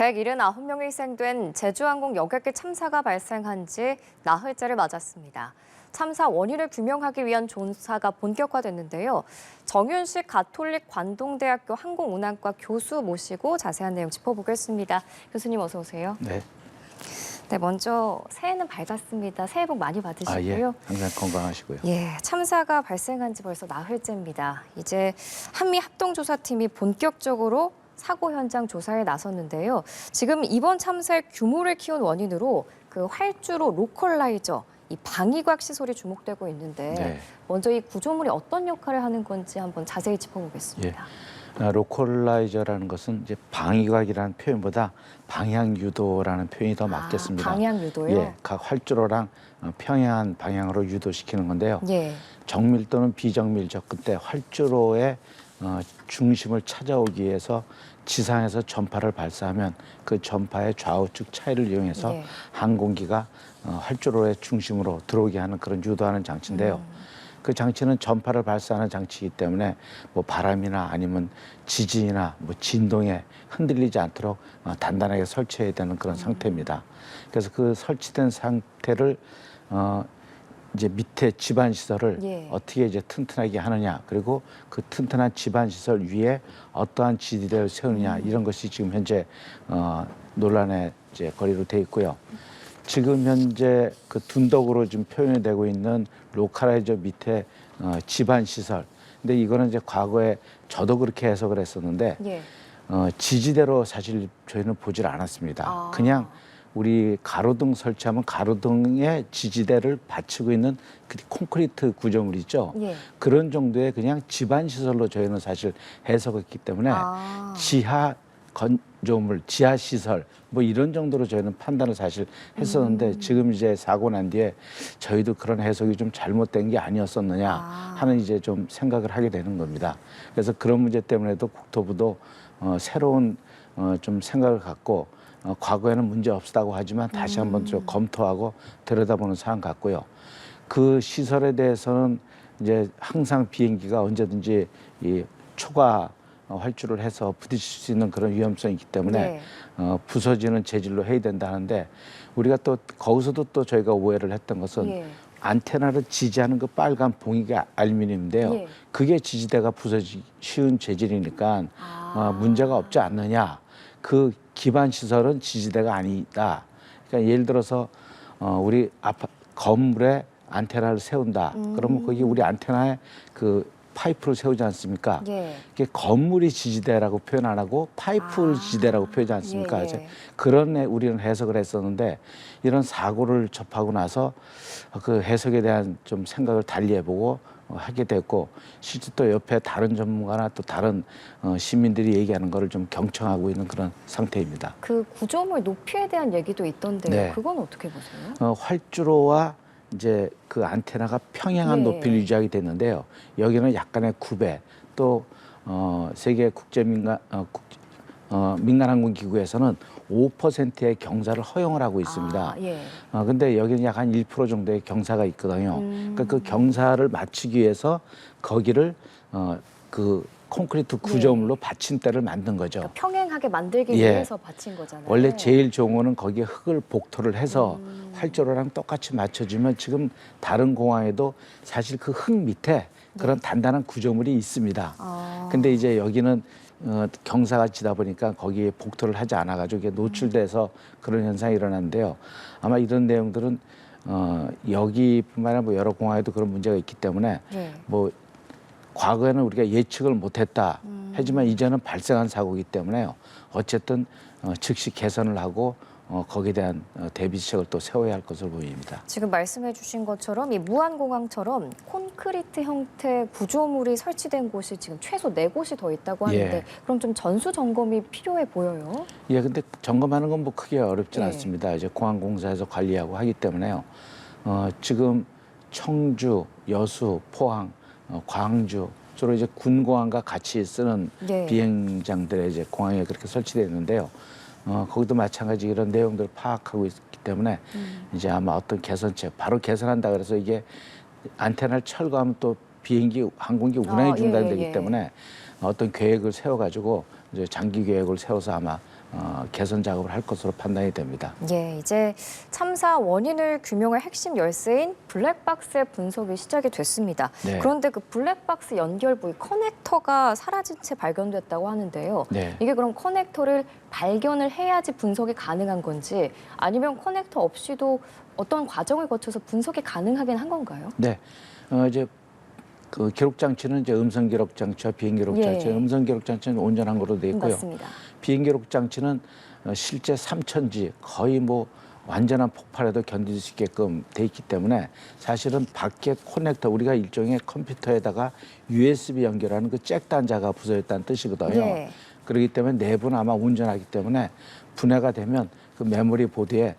179명이 희생된 제주항공 여객기 참사가 발생한 지 나흘째를 맞았습니다. 참사 원인을 규명하기 위한 조사가 본격화됐는데요. 정윤식 가톨릭 관동대학교 항공운항과 교수 모시고 자세한 내용 짚어보겠습니다. 교수님 어서 오세요. 네. 네, 먼저 새해는 밝았습니다. 새해 복 많이 받으시고요. 예. 항상 건강하시고요. 예, 참사가 발생한 지 벌써 나흘째입니다. 이제 한미 합동조사팀이 본격적으로 사고 현장 조사에 나섰는데요. 지금 이번 참사의 규모를 키운 원인으로 그 활주로 로컬라이저, 이 방위곽 시설이 주목되고 있는데 네. 먼저 이 구조물이 어떤 역할을 하는 건지 한번 자세히 짚어보겠습니다. 로컬라이저라는 것은 이제 방위곽이라는 표현보다 방향 유도라는 표현이 더 맞겠습니다. 방향 유도요? 예, 각 활주로랑 평행한 방향으로 유도시키는 건데요. 예. 정밀 또는 비정밀 접근 때 활주로의 중심을 찾아오기 위해서 지상에서 전파를 발사하면 그 전파의 좌우측 차이를 이용해서 예. 항공기가 활주로의 중심으로 들어오게 하는 그런 유도하는 장치인데요. 그 장치는 전파를 발사하는 장치이기 때문에 뭐 바람이나 아니면 지진이나 뭐 진동에 흔들리지 않도록 단단하게 설치해야 되는 그런 상태입니다. 그래서 그 설치된 상태를 이제 밑에 집안 시설을 예. 어떻게 이제 튼튼하게 하느냐, 그리고 그 튼튼한 집안 시설 위에 어떠한 지지대를 세우느냐, 이런 것이 지금 현재 논란의 이제 거리로 돼 있고요. 지금 현재 그 둔덕으로 지금 표현이 되고 있는 로컬라이저 밑에 집안 시설. 근데 이거는 이제 과거에 저도 그렇게 해석을 했었는데 예. 지지대로 사실 저희는 보질 않았습니다. 그냥 우리 가로등 설치하면 가로등의 지지대를 받치고 있는 그 콘크리트 구조물 있죠. 예. 그런 정도의 그냥 집안 시설로 저희는 사실 해석했기 때문에 지하 건조물, 지하 시설 뭐 이런 정도로 저희는 판단을 사실 했었는데 지금 이제 사고 난 뒤에 저희도 그런 해석이 좀 잘못된 게 아니었었느냐 하는 이제 좀 생각을 하게 되는 겁니다. 그래서 그런 문제 때문에도 국토부도 새로운 좀 생각을 갖고 과거에는 문제 없었다고 하지만 다시 한번 좀 검토하고 들여다보는 사안 같고요. 그 시설에 대해서는 이제 항상 비행기가 언제든지 이 초과 활주를 해서 부딪힐 수 있는 그런 위험성이 있기 때문에 부서지는 재질로 해야 된다 하는데 우리가 또 거기서도 또 저희가 오해를 했던 것은 안테나를 지지하는 그 빨간 봉이가 알루미늄인데요. 그게 지지대가 부서지기 쉬운 재질이니까 문제가 없지 않느냐. 그 기반 시설은 지지대가 아니다. 그러니까 예를 들어서 우리 건물에 안테나를 세운다. 그러면 거기 우리 안테나에 그 파이프를 세우지 않습니까? 이게 건물이 지지대라고 표현 안 하고 파이프 지지대라고 표현하지 않습니까? 그런 우리는 해석을 했었는데 이런 사고를 접하고 나서 그 해석에 대한 좀 생각을 달리 해보고 하게 됐고 실제 또 옆에 다른 전문가나 또 다른 시민들이 얘기하는 거를 좀 경청하고 있는 그런 상태입니다. 그 구조물 높이에 대한 얘기도 있던데요. 네. 그건 어떻게 보세요? 활주로와 이제 그 안테나가 평행한 높이를 유지하게 됐는데요. 여기는 약간의 구배 또 세계 국제 민간항공기구에서는 5%의 경사를 허용을 하고 있습니다. 근데 여기는 약 한 1% 정도의 경사가 있거든요. 그러니까 그 경사를 맞추기 위해서 거기를 그 콘크리트 구조물로 받침대를 만든 거죠. 그러니까 평행하게 만들기 위해서 받친 거잖아요. 원래 제일 좋은 거는 거기에 흙을 복토를 해서 활주로랑 똑같이 맞춰주면 지금 다른 공항에도 사실 그 흙 밑에 그런 단단한 구조물이 있습니다. 근데 이제 여기는 경사가 지다 보니까 거기에 복토를 하지 않아가지고 이게 노출돼서 그런 현상이 일어났는데요. 아마 이런 내용들은 여기뿐만 아니라 뭐 여러 공항에도 그런 문제가 있기 때문에 뭐 과거에는 우리가 예측을 못했다. 하지만 이제는 발생한 사고이기 때문에요. 어쨌든 즉시 개선을 하고 거기에 대한 대비책을 또 세워야 할 것으로 보입니다. 지금 말씀해 주신 것처럼 이 무안공항처럼 콘크리트 형태 구조물이 설치된 곳이 지금 최소 4곳이 더 있다고 하는데 그럼 좀 전수 점검이 필요해 보여요? 근데 점검하는 건 뭐 크게 어렵진 않습니다. 이제 공항공사에서 관리하고 하기 때문에요. 지금 청주, 여수, 포항, 광주 주로 이제 군공항과 같이 쓰는 비행장들의 이제 공항에 그렇게 설치되어 있는데요. 거기도 마찬가지 이런 내용들을 파악하고 있기 때문에 이제 아마 어떤 개선책 바로 개선한다 그래서 이게 안테나를 철거하면 또 비행기 항공기 운항이 중단되기 때문에 어떤 계획을 세워가지고 이제 장기 계획을 세워서 아마 개선 작업을 할 것으로 판단이 됩니다. 예, 이제 참사 원인을 규명할 핵심 열쇠인 블랙박스의 분석이 시작이 됐습니다. 네. 그런데 그 블랙박스 연결 부위 커넥터가 사라진 채 발견됐다고 하는데요. 네. 이게 그럼 커넥터를 발견을 해야지 분석이 가능한 건지 아니면 커넥터 없이도 어떤 과정을 거쳐서 분석이 가능하긴 한 건가요? 네, 이제 그 기록 장치는 이제 음성 기록 장치와 비행 기록 장치. 예. 음성 기록 장치는 온전한 거로 돼 있고요. 맞습니다. 비행 기록 장치는 실제 3천지 거의 뭐 완전한 폭발에도 견딜 수 있게끔 돼 있기 때문에 사실은 밖에 커넥터 우리가 일종의 컴퓨터에다가 USB 연결하는 그 잭 단자가 부서졌다는 뜻이거든요. 예. 그렇기 때문에 내부는 아마 온전하기 때문에 분해가 되면 그 메모리 보드에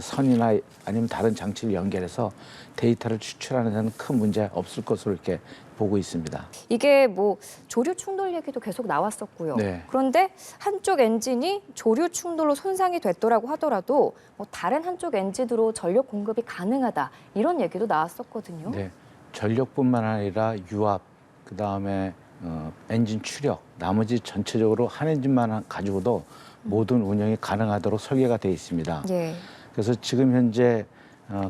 선이나 아니면 다른 장치를 연결해서 데이터를 추출하는 데는 큰 문제 없을 것으로 이렇게 보고 있습니다. 이게 뭐 조류 충돌 얘기도 계속 나왔었고요. 네. 그런데 한쪽 엔진이 조류 충돌로 손상이 됐더라고 하더라도 뭐 다른 한쪽 엔진으로 전력 공급이 가능하다 이런 얘기도 나왔었거든요. 네, 전력뿐만 아니라 유압, 그 다음에 엔진 추력, 나머지 전체적으로 한 엔진만 가지고도 모든 운영이 가능하도록 설계가 되어 있습니다. 예. 그래서 지금 현재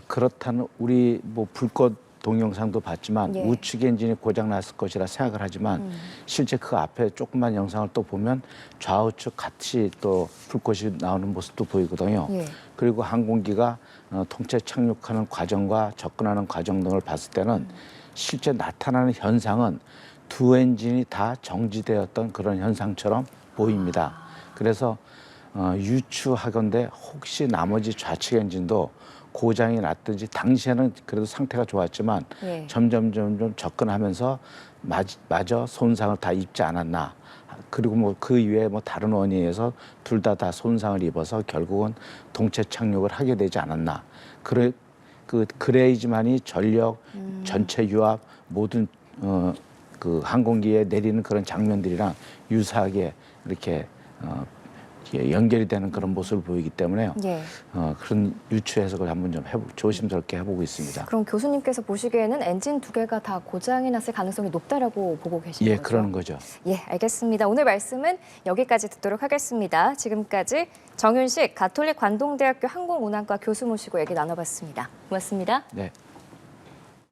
그렇다는 우리 뭐 불꽃 동영상도 봤지만 예. 우측 엔진이 고장 났을 것이라 생각을 하지만 실제 그 앞에 조그만 영상을 또 보면 좌우측 같이 또 불꽃이 나오는 모습도 보이거든요. 예. 그리고 항공기가 통째 착륙하는 과정과 접근하는 과정 등을 봤을 때는 실제 나타나는 현상은 두 엔진이 다 정지되었던 그런 현상처럼 보입니다. 그래서 유추하건대 혹시 나머지 좌측 엔진도 고장이 났든지 당시에는 그래도 상태가 좋았지만 예. 점점 접근하면서 마저 손상을 다 입지 않았나. 그리고 뭐 그 이외에 뭐 다른 원인에서 둘 다 손상을 입어서 결국은 동체 착륙을 하게 되지 않았나. 그래야지만이 전력, 전체 유압 모든 그 항공기에 내리는 그런 장면들이랑 유사하게 이렇게 연결이 되는 그런 모습을 보이기 때문에요. 예. 그런 유추 해석을 한번 좀 조심스럽게 해보고 있습니다. 그럼 교수님께서 보시기에는 엔진 두 개가 다 고장이 났을 가능성이 높다라고 보고 계신 예, 거죠? 그러는 거죠. 예, 알겠습니다. 오늘 말씀은 여기까지 듣도록 하겠습니다. 지금까지 정윤식 가톨릭 관동대학교 항공운항과 교수 모시고 얘기 나눠봤습니다. 고맙습니다. 네.